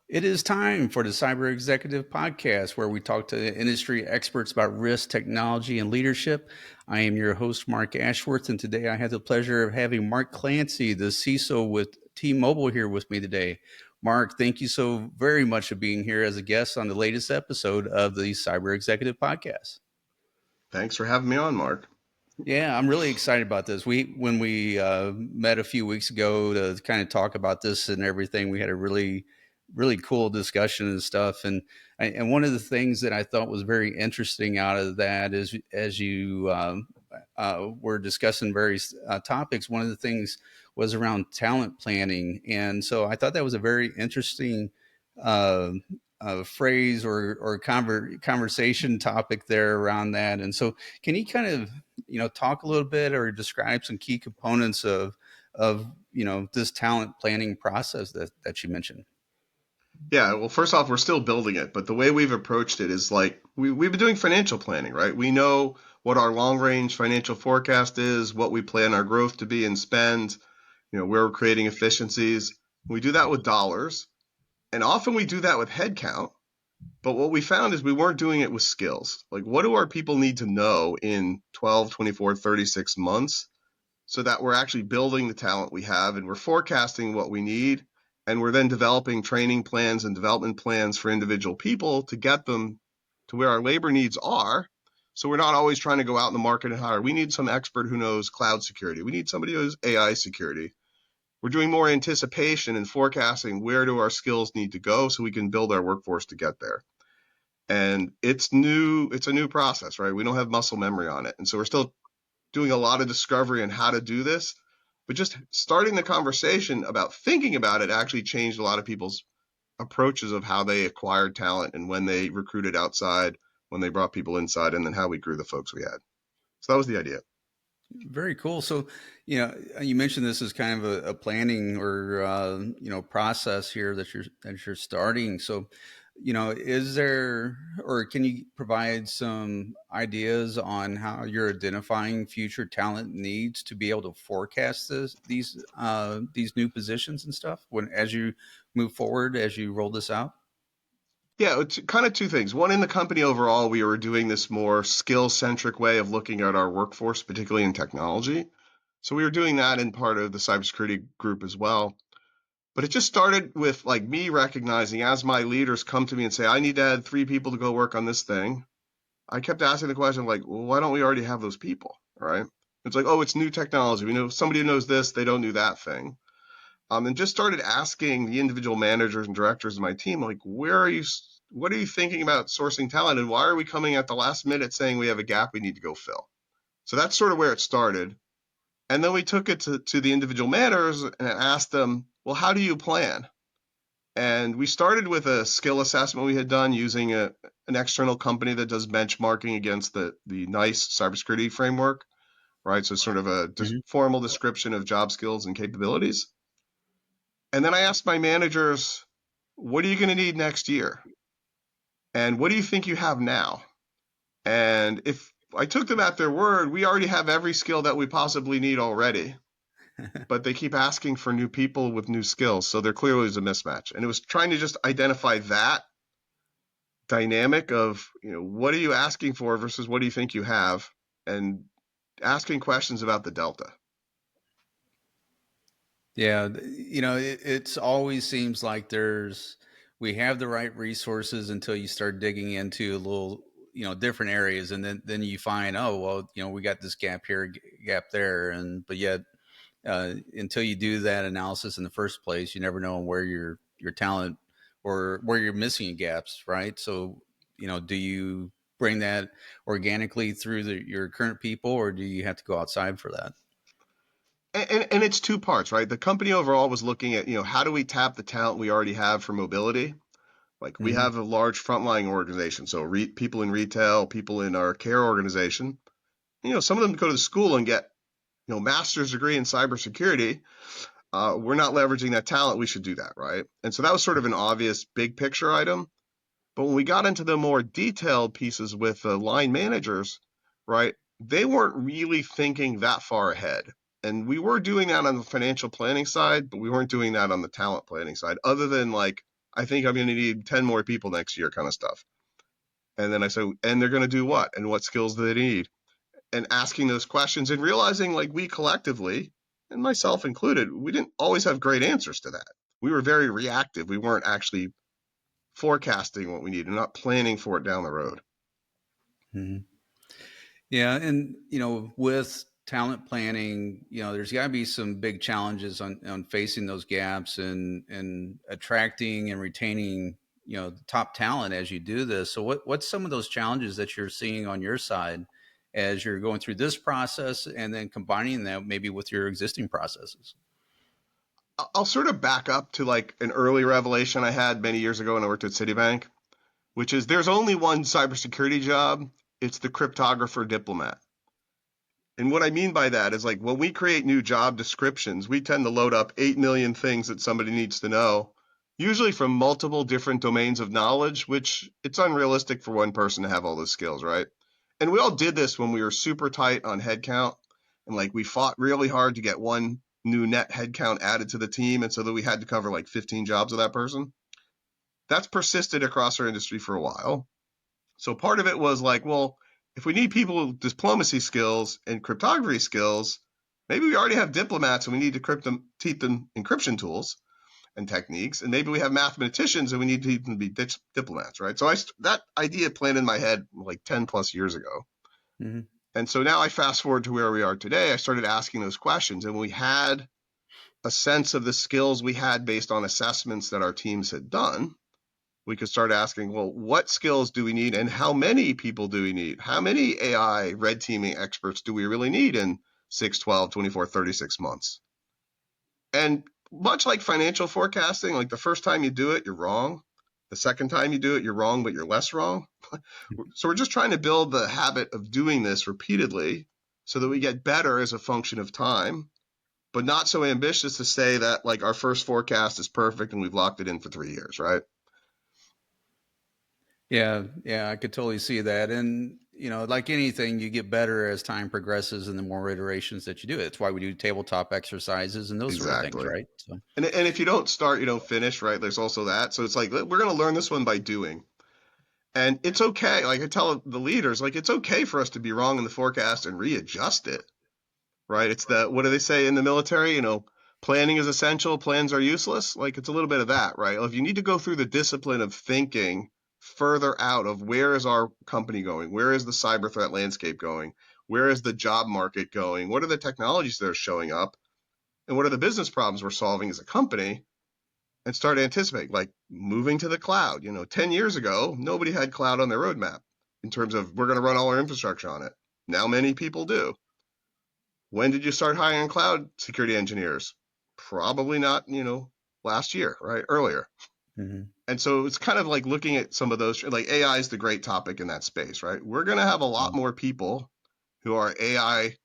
It is time for the Cyber Executive Podcast, where we talk to industry experts about risk, technology, and leadership. I am your host, Marc Ashworth, and today I have the pleasure of having Mark Clancy, the CISO with T-Mobile, here with me today. Mark, thank you so very much for being here as a guest on the latest episode of the Cyber Executive Podcast. Thanks for having me on, Mark. Yeah, I'm really excited about this. When we met a few weeks ago to kind of talk about this and everything, we had a really cool discussion and stuff. And one of the things that I thought was very interesting out of that is, as you were discussing various topics, one of the things was around talent planning, and so I thought that was a very interesting uh, phrase or conversation topic there around that. And so, can you kind of talk a little bit or describe some key components of this talent planning process that you mentioned? Yeah, well, first off, we're still building it, but the way we've approached it is like we've been doing financial planning, right? We know what our long range financial forecast is, what we plan our growth to be and spend, where we're creating efficiencies. We do that with dollars, and often we do that with headcount. But what we found is we weren't doing it with skills. Like, what do our people need to know in 12, 24, 36 months so that we're actually building the talent we have and we're forecasting what we need, and we're then developing training plans and development plans for individual people to get them to where our labor needs are. So we're not always trying to go out in the market and hire. We need some expert who knows cloud security. We need somebody who knows AI security. We're doing more anticipation and forecasting where do our skills need to go so we can build our workforce to get there. And it's new. It's a new process, right? We don't have muscle memory on it. And so we're still doing a lot of discovery on how to do this, but just starting the conversation about thinking about it actually changed a lot of people's approaches of how they acquired talent and when they recruited outside, when they brought people inside, and then how we grew the folks we had. So that was the idea. Very cool. So, you mentioned this is kind of a planning or process here that you're starting. So, is there, or can you provide some ideas on how you're identifying future talent needs to be able to forecast these new positions and stuff as you move forward, as you roll this out? Yeah, it's kind of two things. One, in the company overall, we were doing this more skill-centric way of looking at our workforce, particularly in technology. So we were doing that in part of the cybersecurity group as well. But it just started with like me recognizing as my leaders come to me and say, I need to add 3 people to go work on this thing. I kept asking the question like, well, why don't we already have those people? All right. It's like, oh, it's new technology. We know somebody who knows this, they don't do that thing. And just started asking the individual managers and directors of my team, like, what are you thinking about sourcing talent? And why are we coming at the last minute saying we have a gap we need to go fill? So that's sort of where it started. And then we took it to the individual managers and asked them, well, how do you plan? And we started with a skill assessment we had done using an external company that does benchmarking against the NICE cybersecurity framework, right? So sort of a formal description of job skills and capabilities. And then I asked my managers, what are you going to need next year? And what do you think you have now? And if I took them at their word, we already have every skill that we possibly need already. But they keep asking for new people with new skills. So there clearly is a mismatch. And it was trying to just identify that dynamic of, what are you asking for versus what do you think you have, and asking questions about the delta. Yeah, it's always seems like we have the right resources until you start digging into a little, different areas, and then you find, oh well, we got this gap here, gap there, but yet until you do that analysis in the first place, you never know where your talent or where you're missing gaps, right? So, do you bring that organically through your current people, or do you have to go outside for that? And it's two parts, right? The company overall was looking at, how do we tap the talent we already have for mobility? Like, we Mm-hmm. have a large frontline organization, so people in retail, people in our care organization. Some of them go to school and get, master's degree in cybersecurity. We're not leveraging that talent. We should do that, right? And so that was sort of an obvious big picture item. But when we got into the more detailed pieces with the line managers, right, they weren't really thinking that far ahead. And we were doing that on the financial planning side, but we weren't doing that on the talent planning side, other than like I think I'm going to need 10 more people next year kind of stuff. And then I said, and they're going to do what? And what skills do they need? And asking those questions and realizing like we collectively, and myself included, we didn't always have great answers to that. We were very reactive. We weren't actually forecasting what we needed, not planning for it down the road. Mhm. Yeah, and with talent planning, there's got to be some big challenges on facing those gaps and attracting and retaining the top talent as you do this. So what's some of those challenges that you're seeing on your side as you're going through this process and then combining that maybe with your existing processes? I'll sort of back up to like an early revelation I had many years ago when I worked at Citibank, which is there's only one cybersecurity job. It's the cryptographer diplomat. And what I mean by that is like when we create new job descriptions, we tend to load up 8 million things that somebody needs to know, usually from multiple different domains of knowledge, which it's unrealistic for one person to have all those skills, right? And we all did this when we were super tight on headcount. And like we fought really hard to get one new net headcount added to the team. And so that we had to cover like 15 jobs of that person. That's persisted across our industry for a while. So part of it was like, well, if we need people with diplomacy skills and cryptography skills, maybe we already have diplomats and we need to teach them encryption tools and techniques. And maybe we have mathematicians and we need to teach them to be diplomats, right? So that idea planted in my head like 10 plus years ago. Mm-hmm. And so now I fast forward to where we are today. I started asking those questions and we had a sense of the skills we had based on assessments that our teams had done. We could start asking, well, what skills do we need and how many people do we need? How many AI red teaming experts do we really need in 6, 12, 24, 36 months? And much like financial forecasting, like the first time you do it, you're wrong. The second time you do it, you're wrong, but you're less wrong. So we're just trying to build the habit of doing this repeatedly so that we get better as a function of time, but not so ambitious to say that like our first forecast is perfect and we've locked it in for 3 years, right? Yeah, yeah, I could totally see that. And, like anything, you get better as time progresses and the more iterations that you do. It's why we do tabletop exercises and those sort of things, Exactly. right? So, And if you don't start, you don't finish, right? There's also that. So it's like we're going to learn this one by doing. And it's okay. Like I tell the leaders, like it's okay for us to be wrong in the forecast and readjust it, right? It's the what do they say in the military? Planning is essential, plans are useless. Like it's a little bit of that, right? If you need to go through the discipline of thinking further out of where is our company going? Where is the cyber threat landscape going? Where is the job market going? What are the technologies that are showing up? And what are the business problems we're solving as a company? And start anticipating, like moving to the cloud. 10 years ago, nobody had cloud on their roadmap in terms of we're going to run all our infrastructure on it. Now many people do. When did you start hiring cloud security engineers? Probably not, last year, right? Earlier. mhm. And so it's kind of like looking at some of those, like AI is the great topic in that space, right? We're going to have a lot more people who are AI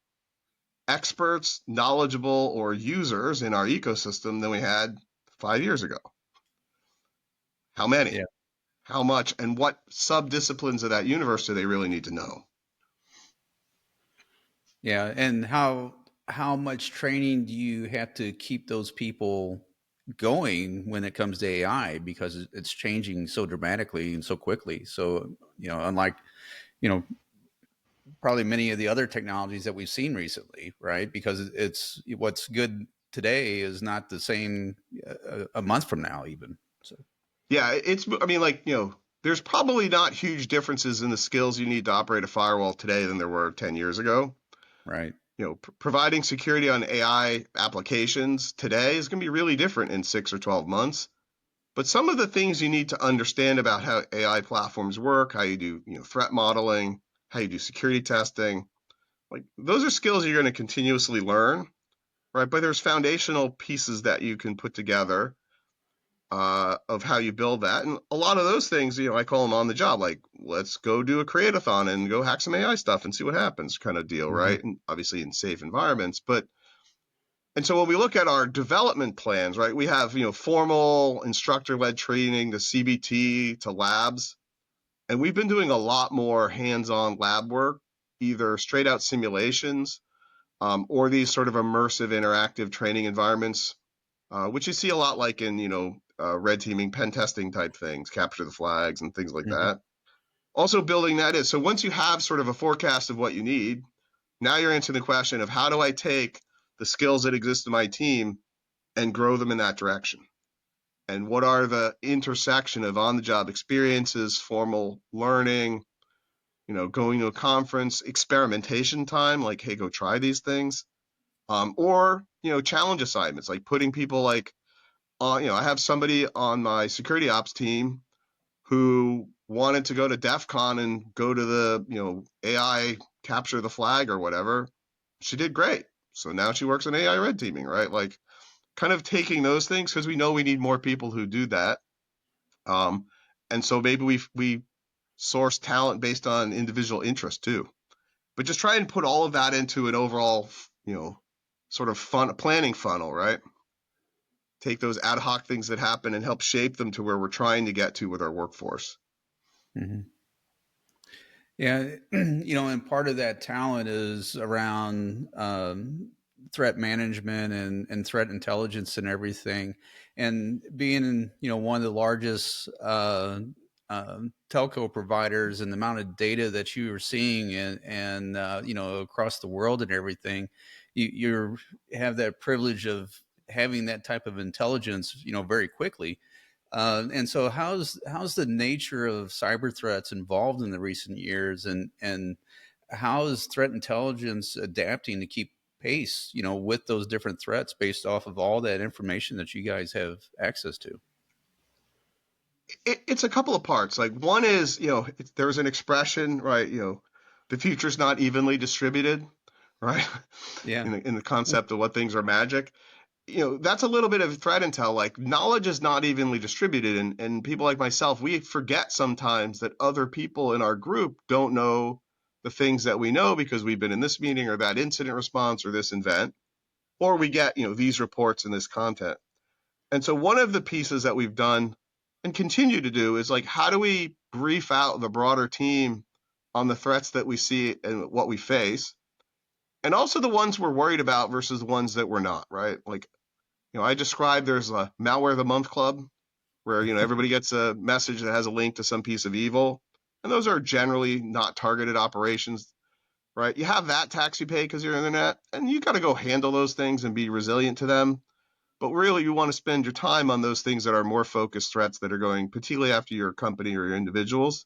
experts, knowledgeable, or users in our ecosystem than we had 5 years ago. How many? Yeah, How much? And what sub-disciplines of that universe do they really need to know? yeah. And how much training do you have to keep those people going when it comes to AI because it's changing so dramatically and so quickly? So, unlike you know probably many of the other technologies that we've seen recently, right? Because it's what's good today is not the same a month from now, even. So, Yeah, I mean, like, there's probably not huge differences in the skills you need to operate a firewall today than there were 10 years ago. right. Providing security on AI applications today is going to be really different in 6 or 12 months. But some of the things you need to understand about how AI platforms work, how you do, threat modeling, how you do security testing, like those are skills you're going to continuously learn, right? But there's foundational pieces that you can put together of how you build that. And a lot of those things, I call them on the job, like let's go do a create-a-thon and go hack some AI stuff and see what happens kind of deal, Hmm. right? And obviously in safe environments. And so when we look at our development plans, right, we have, formal instructor-led training to CBT to labs. And we've been doing a lot more hands-on lab work, either straight out simulations or these sort of immersive interactive training environments which you see a lot like in, red teaming, pen testing type things, capture the flags and things like Hmm. that. Also building that in. So once you have sort of a forecast of what you need, now you're answering the question of how do I take the skills that exist in my team and grow them in that direction? And what are the intersection of on-the-job experiences, formal learning, going to a conference, experimentation time, like, hey, go try these things, or challenge assignments, like putting people like I have somebody on my security ops team who wanted to go to DEF CON and go to the AI capture the flag or whatever. She did great. So now she works in AI red teaming, right? Like kind of taking those things because we know we need more people who do that. Um, and so maybe we source talent based on individual interest too. But just try and put all of that into an overall, sort of fun planning funnel, right? Take those ad hoc things that happen and help shape them to where we're trying to get to with our workforce. Hmm. Yeah, and part of that talent is around threat management and threat intelligence and everything. And being, one of the largest telco providers and the amount of data that you are seeing and across the world and everything, you have that privilege of having that type of intelligence, very quickly. And so, how's the nature of cyber threats involved in the recent years, and how is threat intelligence adapting to keep pace, with those different threats based off of all that information that you guys have access to? It's a couple of parts. Like one is, there's an expression, right? The future's not evenly distributed, right? Yeah. In the concept of what things are magic. That's a little bit of threat intel. Like knowledge is not evenly distributed, and people like myself, we forget sometimes that other people in our group don't know the things that we know because we've been in this meeting or that incident response or this event, or we get these reports and this content. And so one of the pieces that we've done and continue to do is like, how do we brief out the broader team on the threats that we see and what we face, and also the ones we're worried about versus the ones that we're not, right? Like, I described there's a malware of the month club where, everybody gets a message that has a link to some piece of evil. And those are generally not targeted operations, right? You have that tax you pay because you're internet, and you got to go handle those things and be resilient to them. But really, you want to spend your time on those things that are more focused threats that are going particularly after your company or your individuals.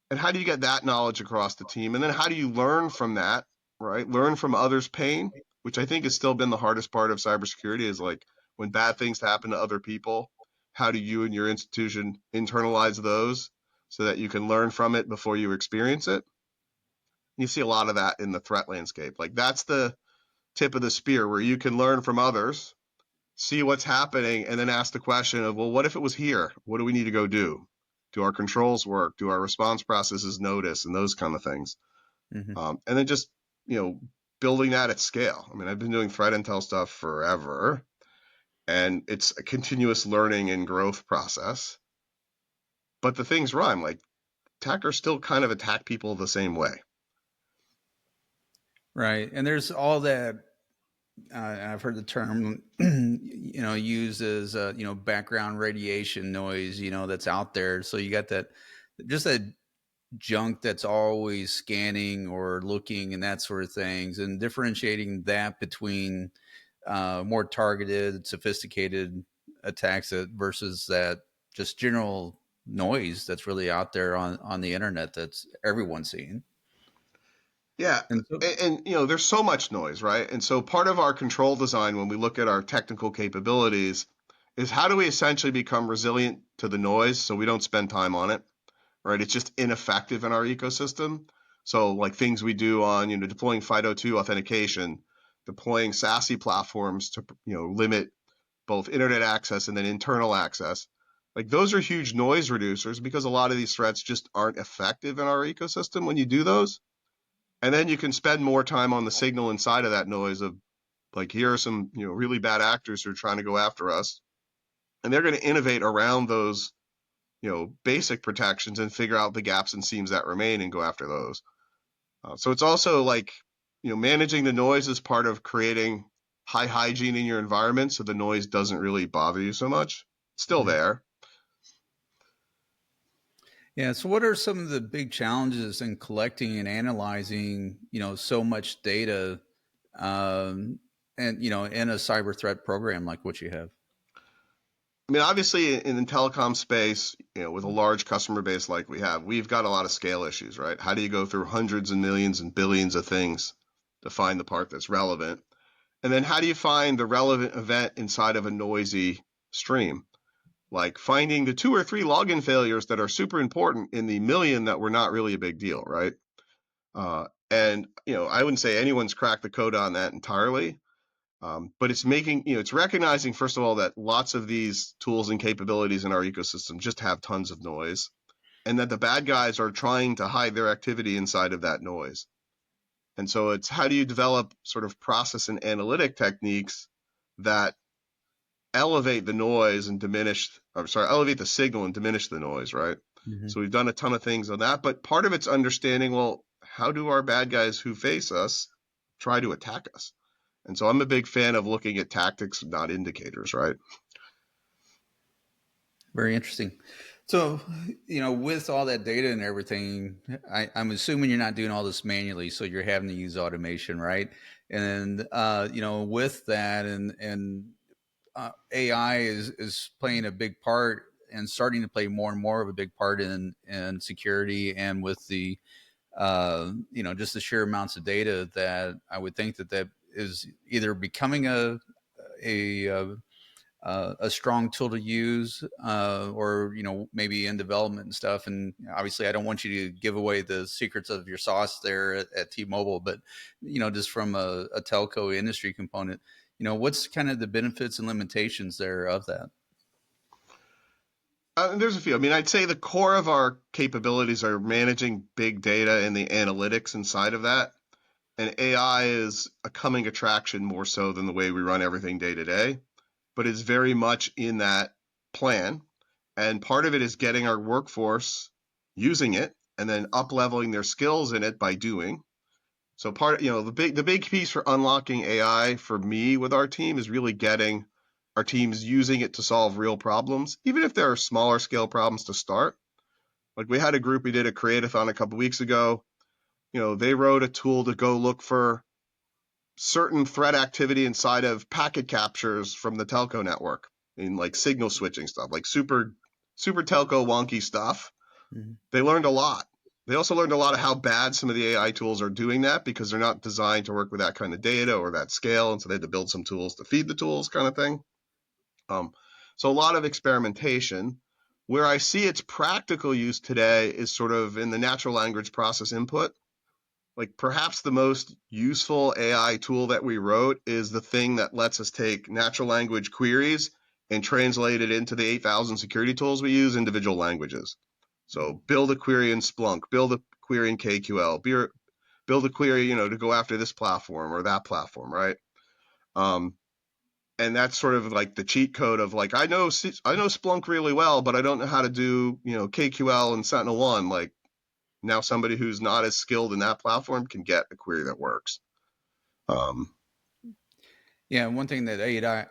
And how do you get that knowledge across the team? And then how do you learn from that, right? Learn from others' pain, which I think has still been the hardest part of cybersecurity is like when bad things happen to other people, how do you and your institution internalize those so that you can learn from it before you experience it? You see a lot of that in the threat landscape. Like that's the tip of the spear where you can learn from others, see what's happening, and then ask the question of, well, what if it was here? What do we need to go do? Do our controls work? Do our response processes notice? And those kind of things. Hmm. And then just, you know, building that at scale. I mean, I've been doing threat intel stuff forever, and it's a continuous learning and growth process. But the things rhyme. Like, attackers still kind of attack people the same way. Right. And there's all that. I've heard the term, used as background radiation noise, that's out there. So you got that, just that junk that's always scanning or looking and that sort of things, and differentiating that between more targeted, sophisticated attacks versus that just general noise that's really out there on the internet that's everyone's seeing. Yeah. And so, And, there's so much noise, right? And so part of our control design when we look at our technical capabilities is how do we essentially become resilient to the noise so we don't spend time on it, right? It's just ineffective in our ecosystem. So like things we do on, deploying FIDO2 authentication, deploying SASE platforms to, limit both internet access and then internal access. Like those are huge noise reducers because a lot of these threats just aren't effective in our ecosystem when you do those. And then you can spend more time on the signal inside of that noise of like, here are some, really bad actors who are trying to go after us. And they're going to innovate around those, basic protections and figure out the gaps and seams that remain and go after those. So it's also like, managing the noise is part of creating high hygiene in your environment so the noise doesn't really bother you so much. still Mhm. there. Yeah. So, what are some of the big challenges in collecting and analyzing, so much data, um, and in a cyber threat program like what you have? I mean, obviously, in the telecom space, with a large customer base like we have, we've got a lot of scale issues, right? How do you go through hundreds and millions and billions of things to find the part that's relevant? And then how do you find the relevant event inside of a noisy stream? Like finding the 2 or 3 login failures that are super important in the million that were not really a big deal, right? And I wouldn't say anyone's cracked the code on that entirely, but it's making, it's recognizing, first of all, that lots of these tools and capabilities in our ecosystem just have tons of noise, and that the bad guys are trying to hide their activity inside of that noise. And so it's how do you develop sort of process and analytic techniques that elevate the noise and elevate the signal and diminish the noise, right? Hmm. So we've done a ton of things on that, but part of it's understanding, well, how do our bad guys who face us try to attack us? And so I'm a big fan of looking at tactics, not indicators, right? Very interesting. So, with all that data and everything, I'm assuming you're not doing all this manually, so you're having to use automation, right? And with that, and AI is playing a big part and starting to play more and more of a big part in security, and with the just the sheer amounts of data that I would think that is either becoming a a strong tool to use, or maybe in development and stuff. And obviously, I don't want you to give away the secrets of your sauce there at T-Mobile, but just from a telco industry component, what's kind of the benefits and limitations there of that? There's a few. I mean, I'd say the core of our capabilities are managing big data and the analytics inside of that. And AI is a coming attraction more so than the way we run everything day to day, but it's very much in that plan. And part of it is getting our workforce using it and then up leveling their skills in it by doing. So the big piece for unlocking AI for me with our team is really getting our teams using it to solve real problems, even if there are smaller scale problems to start. Like we had a group we did a create-a-thon a couple weeks ago. They wrote a tool to go look for certain threat activity inside of packet captures from the telco network in like signal switching stuff, like super telco wonky stuff. Mhm. They learned a lot. They also learned a lot of how bad some of the AI tools are doing that because they're not designed to work with that kind of data or that scale. And so they had to build some tools to feed the tools kind of thing. Um, so a lot of experimentation. Where I see its practical use today is sort of in the natural language process input. Like perhaps the most useful AI tool that we wrote is the thing that lets us take natural language queries and translate it into the 8,000 security tools we use individual languages. So build a query in Splunk, build a query in KQL, build a query, to go after this platform or that platform, right? Um, and that's sort of like the cheat code of like I know Splunk really well, but I don't know how to do KQL and Sentinel One. Like now, somebody who's not as skilled in that platform can get a query that works. Um, Yeah, one thing that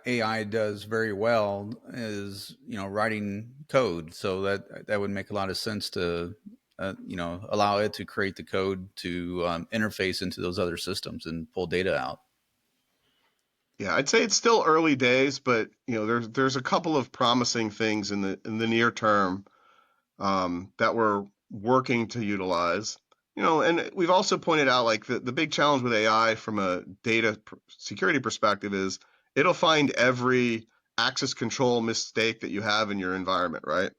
AI does very well is writing code. So that would make a lot of sense to allow it to create the code to interface into those other systems and pull data out. yeah, I'd say it's still early days, but there's a couple of promising things in the near term that we're working to utilize. And we've also pointed out like the big challenge with AI from a security perspective is it'll find every access control mistake that you have in your environment, right?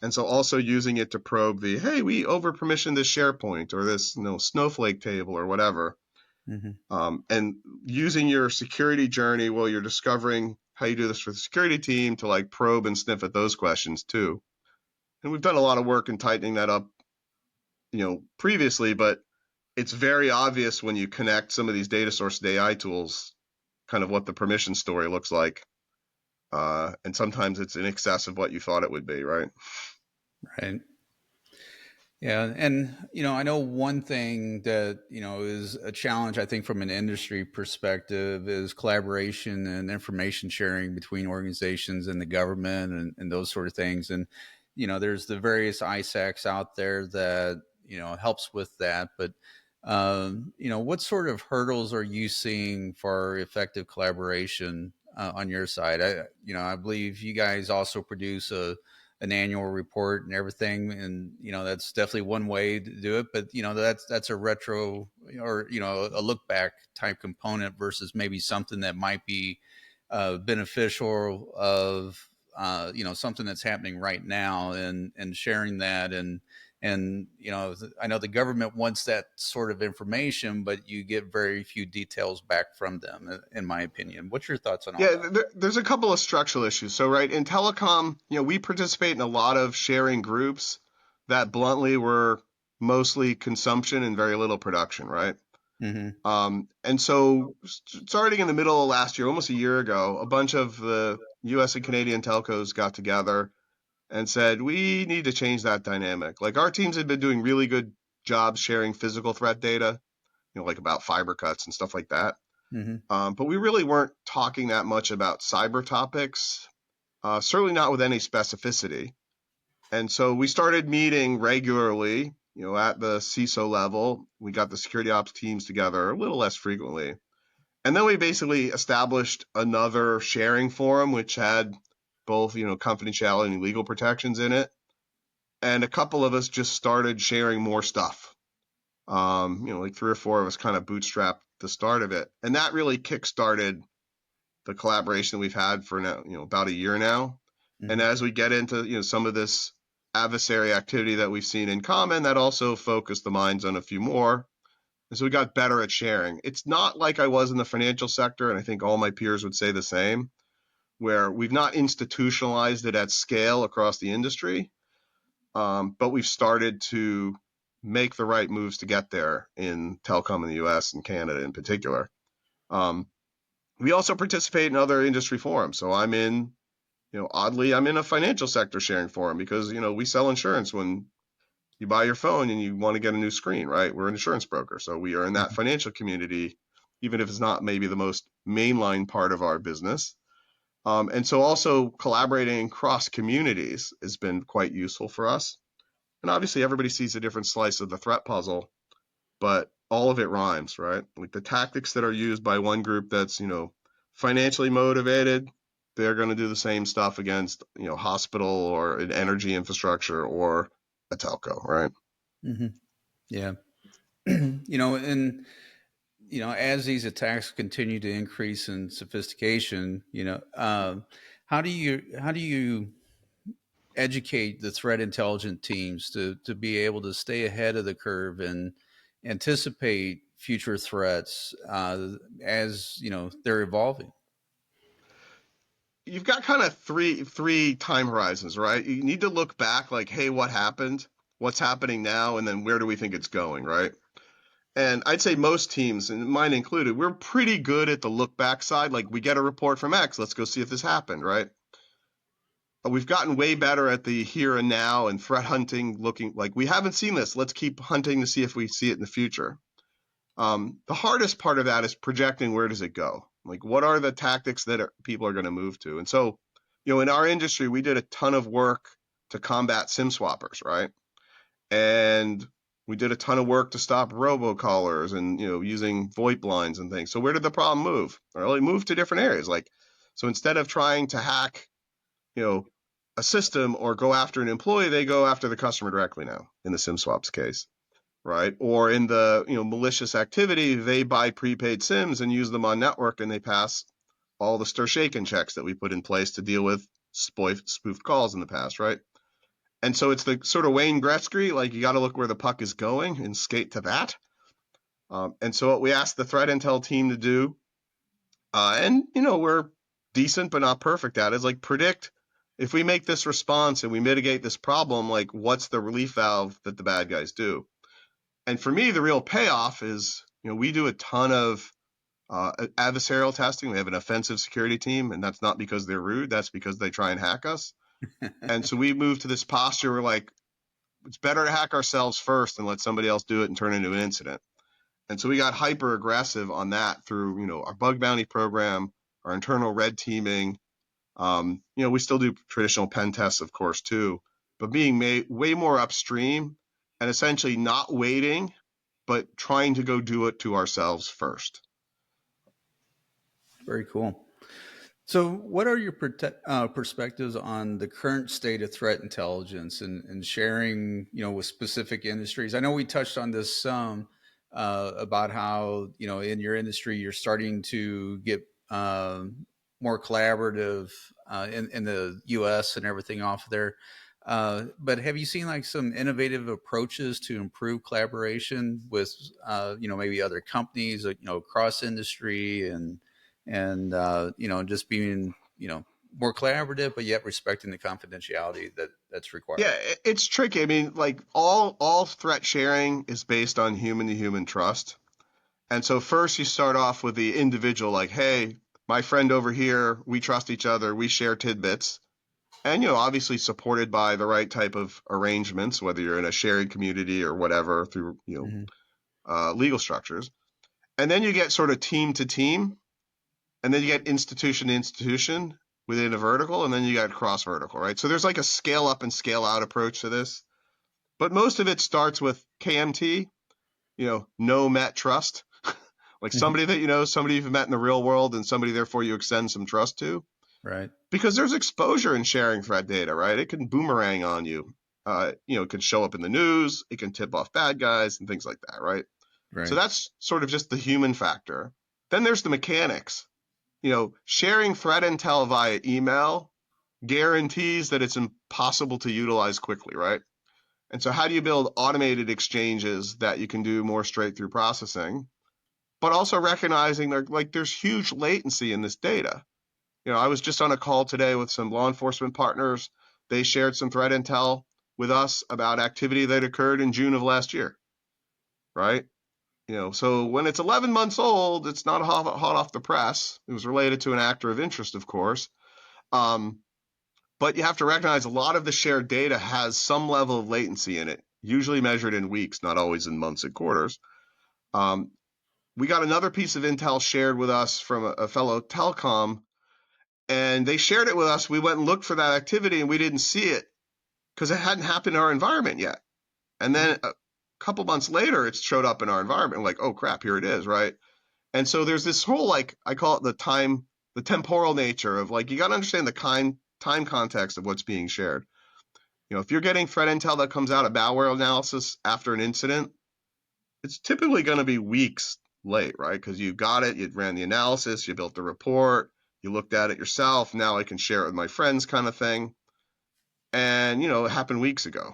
And so also using it to probe hey, we over permissioned this SharePoint or this Snowflake table or whatever. Hmm. And using your security journey while you're discovering how you do this for the security team to like probe and sniff at those questions too. And we've done a lot of work in tightening that up, previously, but it's very obvious when you connect some of these data source AI tools, kind of what the permission story looks like. And sometimes it's in excess of what you thought it would be, right? Right. Yeah, and I know one thing that is a challenge. I think from an industry perspective is collaboration and information sharing between organizations and the government and those sort of things. And there's the various ISACs out there that helps with that. But what sort of hurdles are you seeing for effective collaboration on your side? I believe you guys also produce an annual report and everything, and that's definitely one way to do it. But that's a retro or a look back type component versus maybe something that might be beneficial of something that's happening right now, and sharing that. And I know the government wants that sort of information, but you get very few details back from them, in my opinion. What's your thoughts on all Yeah, that? there's a couple of structural issues. So, right, in telecom, we participate in a lot of sharing groups that bluntly were mostly consumption and very little production, right? Mm-hmm. And so, starting in the middle of last year, almost a year ago, a bunch of the US and Canadian telcos got together and said, we need to change that dynamic. Like, our teams had been doing really good jobs sharing physical threat data, like about fiber cuts and stuff like that. Mm-hmm. But we really weren't talking that much about cyber topics, certainly not with any specificity. And so we started meeting regularly, at the CISO level. We got the security ops teams together a little less frequently. And then we basically established another sharing forum, which had both, confidentiality and legal protections in it. And a couple of us just started sharing more stuff. Like 3 or 4 of us kind of bootstrapped the start of it. And that really kickstarted the collaboration we've had for now, about a year now. And Mm-hmm. as we get into, some of this adversary activity that we've seen in common, that also focused the minds on a few more. And so we got better at sharing. It's not like I was in the financial sector, and I think all my peers would say the same, where we've not institutionalized it at scale across the industry, but we've started to make the right moves to get there in telecom in the US and Canada in particular. Um, we also participate in other industry forums. So oddly, I'm in a financial sector sharing forum because, we sell insurance when you buy your phone and you want to get a new screen, right? We're an insurance broker. So we are in that financial community, even if it's not maybe the most mainline part of our business. And so also collaborating across communities has been quite useful for us. And obviously, everybody sees a different slice of the threat puzzle, but all of it rhymes, right? Like the tactics that are used by one group that's, financially motivated, they're going to do the same stuff against, hospital or an energy infrastructure or a telco, right? Mm-hmm. Yeah. And as these attacks continue to increase in sophistication, how do you educate the threat intelligence teams to be able to stay ahead of the curve and anticipate future threats as they're evolving? You've got kind of three time horizons, right? You need to look back like, hey, what happened? What's happening now? And then where do we think it's going, right? And I'd say most teams, and mine included, we're pretty good at the look back side. Like we get a report from X, let's go see if this happened, right? We've gotten way better at the here and now and threat hunting, looking like we haven't seen this. Let's keep hunting to see if we see it in the future. The hardest part of that is projecting where does it go? Like what are the tactics that people are going to move to? And so, in our industry, we did a ton of work to combat SIM swappers, right? And we did a ton of work to stop robocallers and using VoIP lines and things. So where did the problem move? Well, it moved to different areas. Like so, instead of trying to hack, you know, a system or go after an employee, they go after the customer directly now. In the SIM swaps case, right? Or in the malicious activity, they buy prepaid SIMs and use them on network, and they pass all the stir shaken checks that we put in place to deal with spoofed calls in the past, right? And so it's the sort of Wayne Gretzky, like you got to look where the puck is going and skate to that. And so what we asked the threat intel team to do, and we're decent but not perfect at, is like predict if we make this response and we mitigate this problem, like what's the relief valve that the bad guys do? And for me, the real payoff is, we do a ton of adversarial testing. We have an offensive security team, and that's not because they're rude. That's because they try and hack us. And so we move to this posture where like it's better to hack ourselves first and let somebody else do it and turn it into an incident. And so we got hyper aggressive on that through, our bug bounty program, our internal red teaming. We still do traditional pen tests, of course, too, but being way more upstream and essentially not waiting, but trying to go do it to ourselves first. Very cool. So, what are your perspectives on the current state of threat intelligence and sharing, with specific industries? I know we touched on this some about how, in your industry you're starting to get more collaborative in the U.S. and everything off there. But have you seen like some innovative approaches to improve collaboration with, maybe other companies, across industry and just being more collaborative, but yet respecting the confidentiality that's required. Yeah, it's tricky. I mean, like all threat sharing is based on human to human trust. And so first you start off with the individual, like, hey, my friend over here, we trust each other, we share tidbits. And obviously supported by the right type of arrangements, whether you're in a sharing community or whatever through Mm-hmm. legal structures. And then you get sort of team to team, and then you get institution to institution within a vertical, and then you got cross vertical, right? So there's like a scale up and scale out approach to this, but most of it starts with KMT, know, met, trust. Like Mm-hmm. somebody that somebody you've met in the real world, and somebody therefore you extend some trust to. Right. Because there's exposure in sharing threat data, right? It can boomerang on you. It can show up in the news. It can tip off bad guys and things like that, right? So Right. that's sort of just the human factor. Then there's the mechanics. Sharing threat intel via email guarantees that it's impossible to utilize quickly, right? And so how do you build automated exchanges that you can do more straight through processing, but also recognizing there's huge latency in this data. I was just on a call today with some law enforcement partners. They shared some threat intel with us about activity that occurred in June of last year, right? So when it's 11 months old, it's not hot off the press. It was related to an actor of interest, of course. Um, but you have to recognize a lot of the shared data has some level of latency in it, usually measured in weeks, not always in months and quarters. Um, we got another piece of intel shared with us from a fellow telecom, and they shared it with us. We went and looked for that activity, and we didn't see it because it hadn't happened in our environment yet. And then a couple months later, it showed up in our environment. We're like, oh crap, here it is, right? And so there's this whole, like, I call it the temporal nature of, like, you got to understand the time context of what's being shared. If you're getting threat intel that comes out of malware analysis after an incident, it's typically going to be weeks late, right? Because you got it, you ran the analysis, you built the report, you looked at it yourself. Now I can share it with my friends, kind of thing. And it happened weeks ago.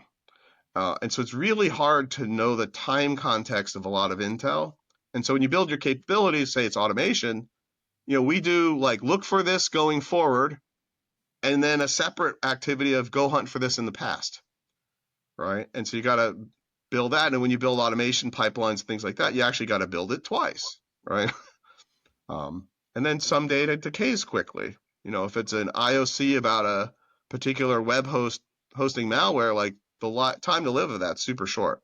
And so it's really hard to know the time context of a lot of intel. And so when you build your capabilities, say it's automation, we do like look for this going forward, and then a separate activity of go hunt for this in the past, right? And so you got to build that. And when you build automation pipelines, things like that, you actually got to build it twice, right? And then some data decays quickly. If it's an IOC about a particular web hosting malware, like the time to live of that's super short.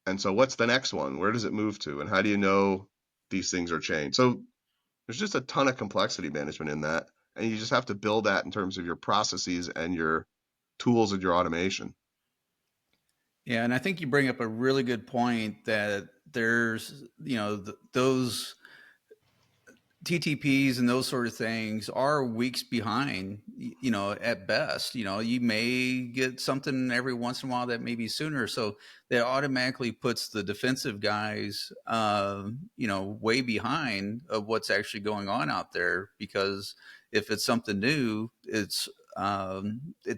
And so what's the next one? Where does it move to? And how do you know these things are changed? So there's just a ton of complexity management in that. And you just have to build that in terms of your processes and your tools and your automation. Yeah, and I think you bring up a really good point that there's, those TTPs and those sort of things are weeks behind, at best. You may get something every once in a while that may be sooner. So that automatically puts the defensive guys, way behind of what's actually going on out there. Because if it's something new, it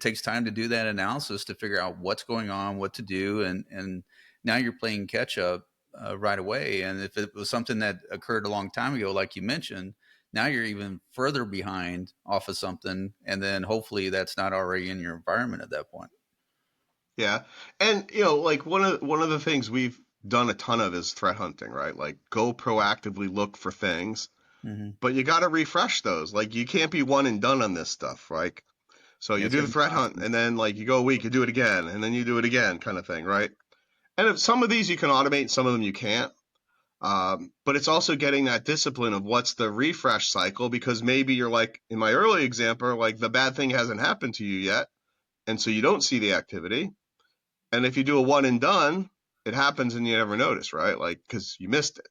takes time to do that analysis to figure out what's going on, what to do, and now you're playing catch up right away. And if it was something that occurred a long time ago, like you mentioned, now you're even further behind off of something. And then hopefully that's not already in your environment at that point. Yeah. And like one of the things we've done a ton of is threat hunting, right? Like go proactively look for things, Mm-hmm. but you got to refresh those. Like you can't be one and done on this stuff, right? So Yeah, you it's do gonna the be threat hunt, constant. and then like you go a week, you do it again, and then you do it again, kind of thing, right? And if some of these you can automate, some of them you can't. But it's also getting that discipline of what's the refresh cycle, because maybe you're like in my early example, like the bad thing hasn't happened to you yet, and so you don't see the activity. And if you do a one and done, it happens and you never notice, right? Like because you missed it,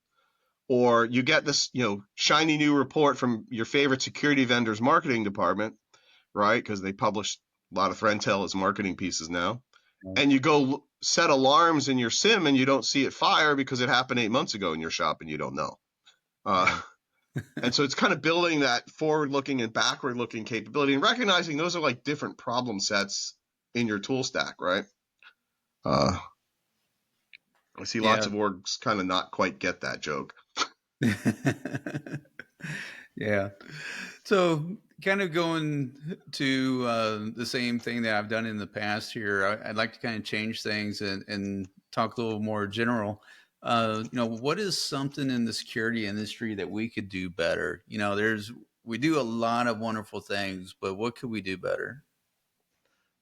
or you get this, shiny new report from your favorite security vendor's marketing department, right? Because they publish a lot of threat intel as marketing pieces now, Right. and you go set alarms in your sim and you don't see it fire because it happened 8 months ago in your shop and you don't know. Uh, Yeah. and so it's kind of building that forward looking and backward looking capability and recognizing those are like different problem sets in your tool stack, right? Uh, I see lots Yeah. of orgs kind of not quite get that joke. Yeah. So, kind of going to the same thing that I've done in the past here, I'd like to kind of change things and talk a little more general. What is something in the security industry that we could do better? We do a lot of wonderful things, but what could we do better?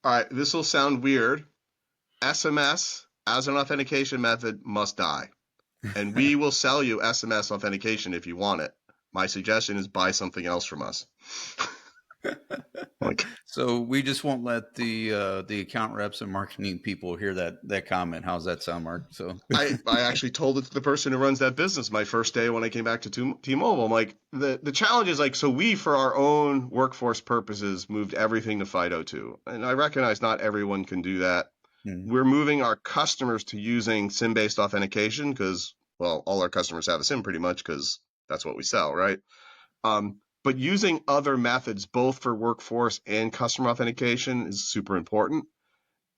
All right, this will sound weird. SMS as an authentication method must die. And we will sell you SMS authentication if you want it. My suggestion is buy something else from us. Like So we just won't let the account reps and marketing people hear that comment. How's that sound, Mark? So I actually told it to the person who runs that business my first day when I came back to T-Mobile. I'm like, the challenge is like, so we, for our own workforce purposes, moved everything to FIDO2. And I recognize not everyone can do that. hmm, We're moving our customers to using SIM-based authentication because, well, all our customers have a SIM pretty much because that's what we sell, right? But using other methods, both for workforce and customer authentication, is super important.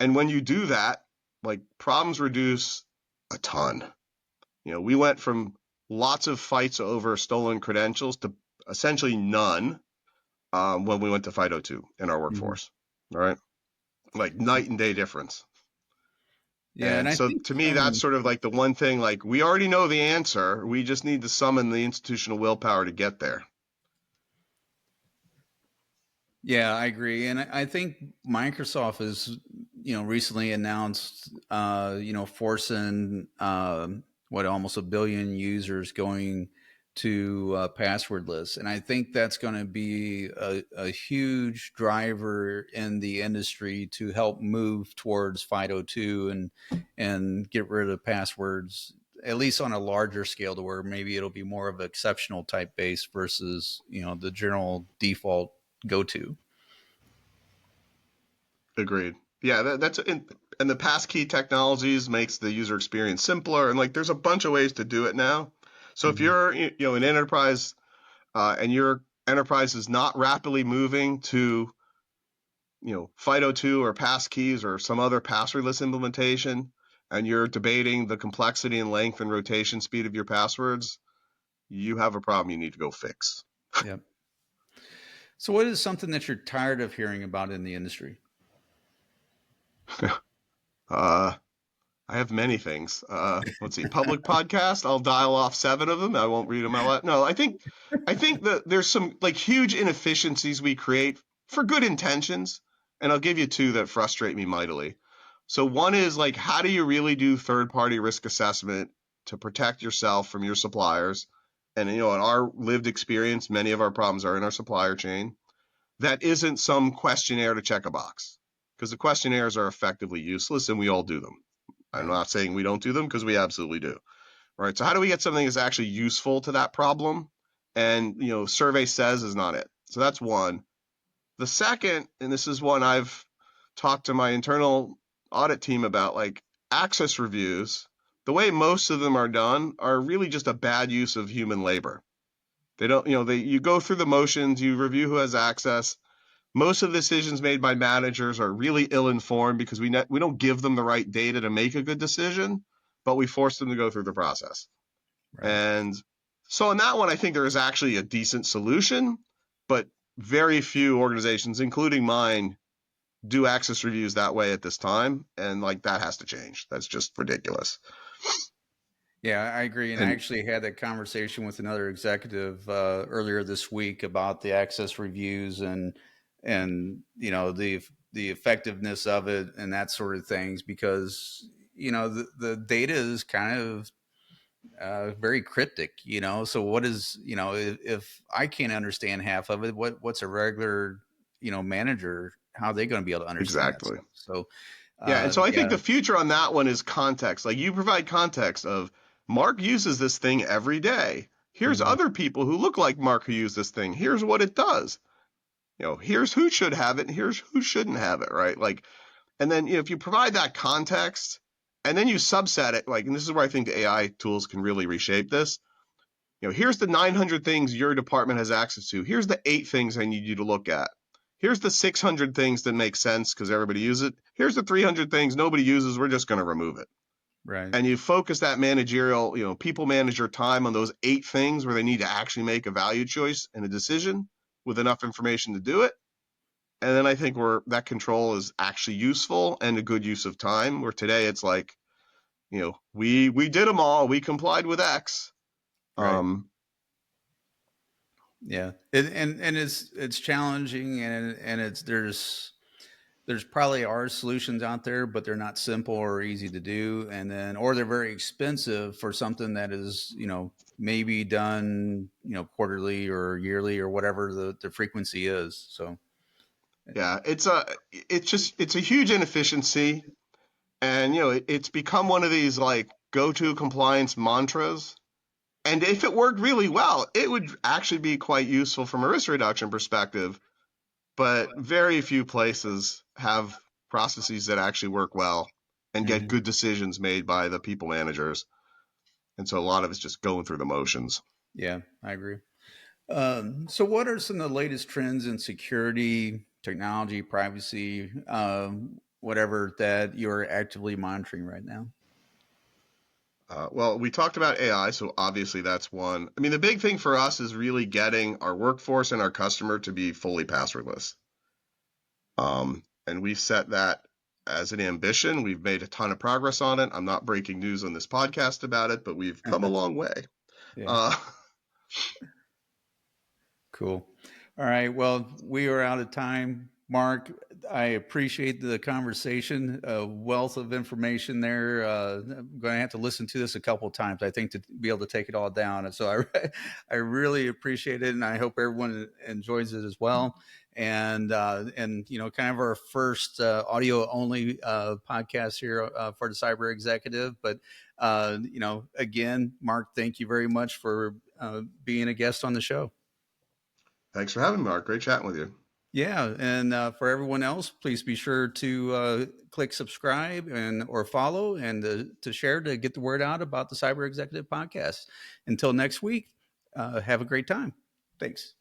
And when you do that, like problems reduce a ton. We went from lots of fights over stolen credentials to essentially none when we went to FIDO2 in our hmm. workforce. All right. Like night and day difference. Yeah, and And I so think to me, that's sort of like the one thing, like we already know the answer. We just need to summon the institutional willpower to get there. yeah, I agree, and I think Microsoft has recently announced forcing what almost a billion users going to passwordless, and I think that's going to be a huge driver in the industry to help move towards FIDO2 and get rid of passwords, at least on a larger scale, to where maybe it'll be more of an exceptional type base versus the general default go to. Agreed. Yeah, and the passkey technologies makes the user experience simpler. And like, there's a bunch of ways to do it now. So if Mm-hmm. you're, an enterprise, and your enterprise is not rapidly moving to, FIDO2 or passkeys or some other passwordless implementation, and you're debating the complexity and length and rotation speed of your passwords, you have a problem you need to go fix. Yep. So, what is something that you're tired of hearing about in the industry? uh, I have many things. Let's see, public podcast. I'll dial off 7 of them. I won't read them out loud. No, I think that there's some like huge inefficiencies we create for good intentions, and I'll give you two that frustrate me mightily. So one is like, how do you really do third-party risk assessment to protect yourself from your suppliers? And in our lived experience, many of our problems are in our supplier chain. That isn't some questionnaire to check a box, because the questionnaires are effectively useless, and we all do them. I'm Right. not saying we don't do them because we absolutely do. Right. So how do we get something that's actually useful to that problem? And survey says is not it. So that's one. The second, and this is one I've talked to my internal audit team about, like access reviews, the way most of them are done are really just a bad use of human labor. They don't, you go through the motions, you review who has access. Most of the decisions made by managers are really ill-informed because we don't give them the right data to make a good decision, but we force them to go through the process. Right. And so on that one, I think there is actually a decent solution, but very few organizations, including mine, do access reviews that way at this time. And like that has to change. That's just ridiculous. Yeah, I agree. And I And actually had that conversation with another executive earlier this week about the access reviews and and the effectiveness of it and that sort of things, because the data is kind of very cryptic, so what is, if I can't understand half of it, what's a regular manager, how are they going to be able to understand that Exactly. stuff? So Yeah, and so I think yeah. the future on that one is context. Like you provide context of Mark uses this thing every day. Here's Hmm. other people who look like Mark who use this thing. Here's what it does. Here's who should have it and here's who shouldn't have it, right? Like, and then if you provide that context and then you subset it, like, and this is where I think the AI tools can really reshape this. Here's the 900 things your department has access to. Here's the 8 things I need you to look at. Here's the 600 things that make sense because everybody uses it. Here's the 300 things nobody uses. We're just going to remove it. Right. And you focus that managerial, people manager time on those 8 things where they need to actually make a value choice and a decision with enough information to do it. And then I think where that control is actually useful and a good use of time. Where today it's like, we did them all. We complied with X. Right. Um, Yeah. And it's challenging, and it's there's probably are solutions out there, but they're not simple or easy to do. And then, or they're very expensive for something that is, maybe done, quarterly or yearly or whatever the frequency is. So, yeah, it's a huge inefficiency, and it's become one of these like go-to compliance mantras. And if it worked really well, it would actually be quite useful from a risk reduction perspective. But very few places have processes that actually work well and get mhm. good decisions made by the people managers. And so a lot of it's just going through the motions. Yeah, I agree. So, what are some of the latest trends in security, technology, privacy, whatever that you're actively monitoring right now? Well, we talked about AI, so obviously that's one. I mean, the big thing for us is really getting our workforce and our customer to be fully passwordless. And we've set that as an ambition. We've made a ton of progress on it. I'm not breaking news on this podcast about it, but we've come a long way. Yeah. Uh, Cool. All right. Well, we are out of time. Mark, I appreciate the conversation. A wealth of information there. I'm going to have to listen to this a couple of times, I think, to be able to take it all down. And so I really appreciate it, and I hope everyone enjoys it as well. And kind of our first audio only podcast here for the Cyber Executive. But again, Mark, thank you very much for being a guest on the show. Thanks for having me, Mark. Great chatting with you. Yeah, and for everyone else, please be sure to click subscribe and or follow, and to share to get the word out about the Cyber Executive Podcast. Until next week, have a great time. Thanks.